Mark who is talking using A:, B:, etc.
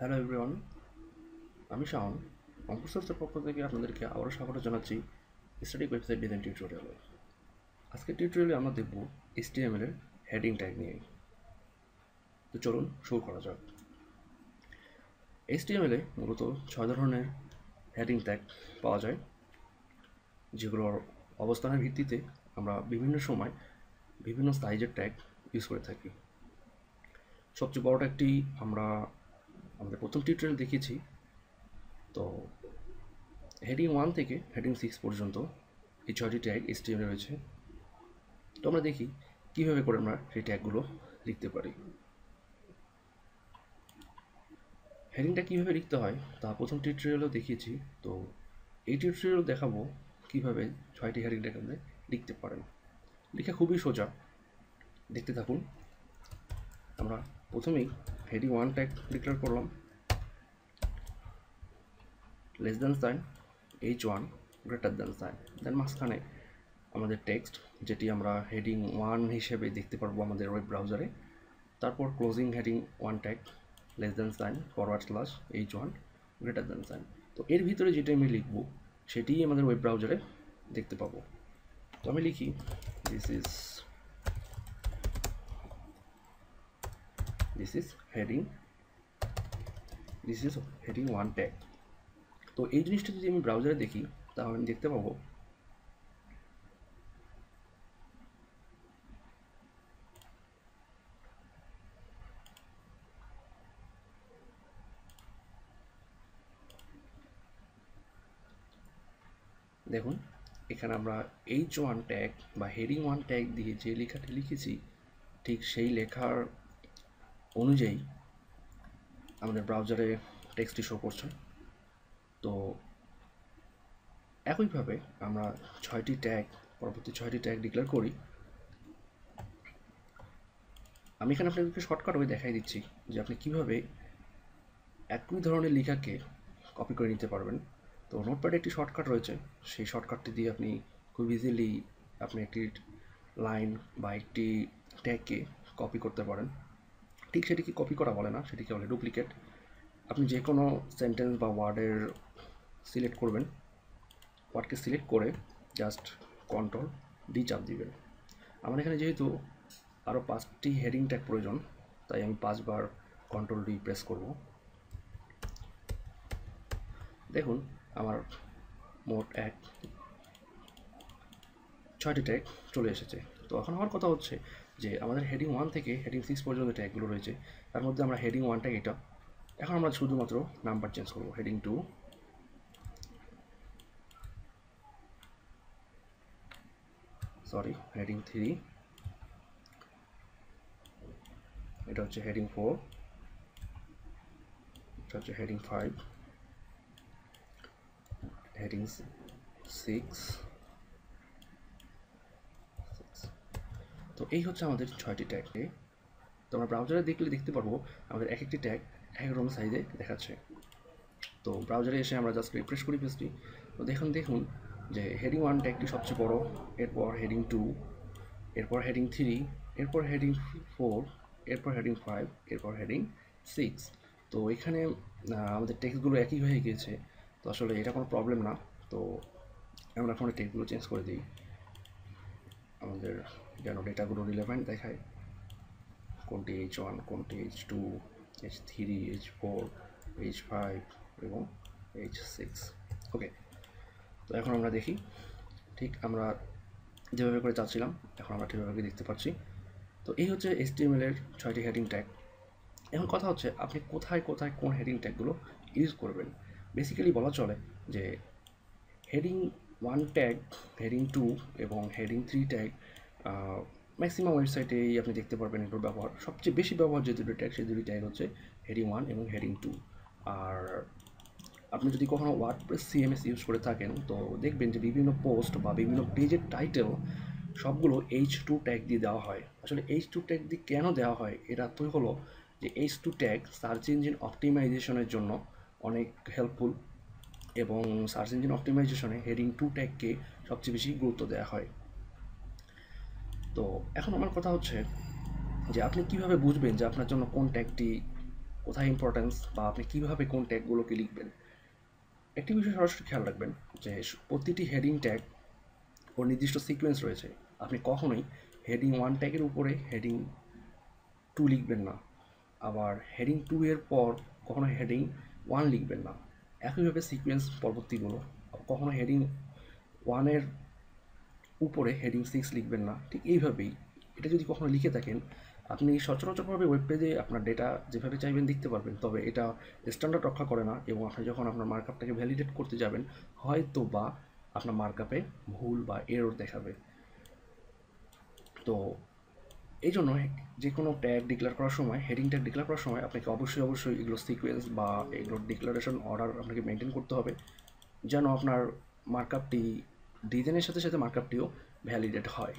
A: Hello everyone, আমি শাওন। কম্পিউটার্সের পক্ষ থেকে আপনাদেরকে আবারও স্বাগত জানাচ্ছি স্ট্যাটিক ওয়েবসাইট ডিজাইন টিউটোরিয়ালে। আজকের টিউটোরিয়ালে আমরা দেখব HTML এর হেডিং ট্যাগ নিয়ে। তো চলুন শুরু করা যাক। HTML এ মূলত 6 ধরনের হেডিং ট্যাগ পাওয়া যায়, যেগুলোর অবস্থানের ভিত্তিতে আমরা বিভিন্ন সময় বিভিন্ন সাইজের ট্যাগ ইউজ করে থাকি। সবচেয়ে বড় ট্যাগটি আমরা আমাদের প্রথম টিউটোরিয়াল দেখিয়েছি। তো হেডিং 1 থেকে হেডিং 6 পর্যন্ত এই 6টি ট্যাগ HTML রয়েছে। তো আমরা দেখি কীভাবে করে আমরা সেই ট্যাগগুলো লিখতে পারি। হেডিংটা কীভাবে লিখতে হয় তা প্রথম টিউটোরিয়ালেও দেখিয়েছি। তো এই টিউটোরিয়ালও দেখাবো কীভাবে 6টি হেডিং ট্যাগ আপনি লিখতে পারেন। লেখা খুবই সোজা, দেখতে থাকুন। আমরা প্রথমেই হেডিং 1 ট্যাগ ডিক্লেয়ার করলাম, less than sign H1 greater than sign, then মাঝখানে আমাদের টেক্সট, যেটি আমরা হেডিং 1 হিসেবে দেখতে পারবো আমাদের ওয়েব ব্রাউজারে। তারপর closing heading 1 tag, less than sign / H1 greater than sign. তো এর ভিতরে যেটা আমি লিখব সেটিই আমাদের ওয়েব ব্রাউজারে দেখতে পাবো। তো আমি লিখি দিস ইজ হেডিং 1 ট্যাগ। তো এই জিনিসটা যদি আমি ব্রাউজারে দেখি তাহলে আমি দেখতে পাবো দেখুন এখানে আমরা H1 ট্যাগ বা হেডিং 1 ট্যাগ দিয়ে যে লেখাটি লিখেছি ঠিক সেই লেখার অনুযায়ী আমাদের ব্রাউজারে টেক্সটটি শো করছে। তো একইভাবে আমরা 6টি ট্যাগ, পরবর্তী 6টি ট্যাগ ডিক্লেয়ার করি। আমি এখানে আপনাদেরকে শর্টকাট ওয়ে দেখাই দিচ্ছি যে আপনি কীভাবে একই ধরনের লেখাকে কপি করে নিতে পারবেন। তো নোটপ্যাডে একটি শর্টকাট রয়েছে, সেই শর্টকাটটি দিয়ে আপনি খুব ইজিলি আপনি একটি লাইন বা একটি ট্যাগকে কপি করতে পারেন। ঠিক সেটিকে কপি করা বলে না, সেটিকে বলে ডুপ্লিকেট। আপনি যে কোনো সেন্টেন্স বা ওয়ার্ডের সিলেক্ট করবেন, ওয়ার্ডকে সিলেক্ট করে জাস্ট Ctrl+D চাপ দিবেন। আমার এখানে যেহেতু আরও 5টি হেডিং ট্যাগ প্রয়োজন, তাই আমি 5বার Ctrl+D প্রেস করব। দেখুন আমার মোট 6টি ট্যাগ চলে এসেছে। তো এখন আমার কথা হচ্ছে যে আমাদের হেডিং 1 থেকে হেডিং 6 পর্যন্ত ট্যাগগুলো রয়েছে, তার মধ্যে আমরা হেডিং 1 ট্যাগ এটা, এখন আমরা শুধুমাত্র নাম্বার চেঞ্জ করব। হেডিং 2, হেডিং 3, এটা হচ্ছে হেডিং 4, এটা হচ্ছে হেডিং 5, হেডিং 6। তো এই হচ্ছে আমাদের 6টি ট্যাগ। তো আমরা ব্রাউজারে দেখতে পারবো আমাদের এক একটি ট্যাগ এক রকম সাইজে দেখাচ্ছে। তো ব্রাউজারে এসে আমরা জাস্ট রিফ্রেশ করি পেজটি। তো দেখুন যে হেডিং 1 ট্যাগটি সবচেয়ে বড়, এরপর হেডিং 2, এরপর হেডিং 3, এরপর হেডিং 4, এরপর হেডিং 5, এরপর হেডিং 6। তো এখানে আমাদের টেক্সটগুলো একই হয়ে গিয়েছে। তো আসলে এটা কোনো প্রবলেম না। তো আমরা এখন টেক্সটগুলো চেঞ্জ করে দিই আমাদের যেন ডেটাগুলো রিলেভেন্ট দেখায়, কোনটি H1, কোনটি H2, H3, H4, H5 এবং H6। ওকে, তো এখন আমরা দেখি ঠিক আমরা যেভাবে করে চাচ্ছিলাম এখন আমরা ঠিকভাবে দেখতে পাচ্ছি। তো এই হচ্ছে HTML এর 6টি হেডিং ট্যাগ। এখন কথা হচ্ছে আপনি কোথায় কোন হেডিং ট্যাগগুলো ইউজ করবেন। বেসিক্যালি বলা চলে যে হেডিং 1 ট্যাগ, হেডিং 2 এবং হেডিং 3 ট্যাগ ম্যাক্সিমাম ওয়েবসাইটেই আপনি দেখতে পারবেন এগুলোর ব্যবহার। সবচেয়ে বেশি ব্যবহার যে দুটো ট্যাগ, সেই দুটি ট্যাগ হচ্ছে হেডিং 1 এবং হেডিং 2। আর আপনি যদি কখনো ওয়ার্ডপ্রেস CMS ইউজ করে থাকেন তো দেখবেন যে বিভিন্ন পোস্ট বা বিভিন্ন পেজের টাইটেল সবগুলো H2 ট্যাগ দিয়ে দেওয়া হয়। আসলে H2 ট্যাগ দিয়ে কেন দেওয়া হয় এর অর্থ হলো যে H2 ট্যাগ সার্চ ইঞ্জিন অপটিমাইজেশনের জন্য অনেক হেল্পফুল, এবং সার্চ ইঞ্জিন অপটিমাইজেশনে হেডিং 2 ট্যাগকে সবচেয়ে বেশি গুরুত্ব দেওয়া হয়। তো এখন আমার কথা হচ্ছে যে আপনি কিভাবে বুঝবেন যে আপনার জন্য কোন ট্যাগটি কোথায় ইম্পর্টেন্স বা আপনি কীভাবে কোন ট্যাগগুলোকে লিখবেন। একটি বিষয় সরাসরি খেয়াল রাখবেন যে প্রতিটি হেডিং ট্যাগ ওর নির্দিষ্ট সিকোয়েন্স রয়েছে। আপনি কখনোই হেডিং 1 ট্যাগের উপরে হেডিং 2 লিখবেন না, আবার হেডিং 2 এর পর কখনো হেডিং 1 লিখবেন না। একইভাবে সিকোয়েন্স পরবর্তীগুলো কখনো হেডিং 1 এর উপরে হেডিং 6 লিখবেন না। ঠিক এইভাবেই এটা যদি কখনো লিখে থাকেন, আপনি সচরাচরভাবে ওয়েব পেজে আপনার ডেটা যেভাবে চাইবেন লিখতে পারবেন, তবে এটা স্ট্যান্ডার্ড রক্ষা করে না এবং আপনি যখন আপনার মার্কআপটাকে ভ্যালিডেট করতে যাবেন হয়তো বা আপনার মার্কআপে ভুল বা এরর দেখাবে। তো এই জন্য যে কোনো ট্যাগ ডিক্লেয়ার করার সময়, হেডিং ট্যাগ ডিক্লেয়ার করার সময় আপনাকে অবশ্যই এগুলো সিকোয়েন্স বা এগুলোর ডিক্লারেশন অর্ডার আপনাকে মেনটেন করতে হবে, যেন আপনার মার্কআপটি ডিজাইনের সাথে সাথে মার্কআপটিও ভ্যালিডেট হয়।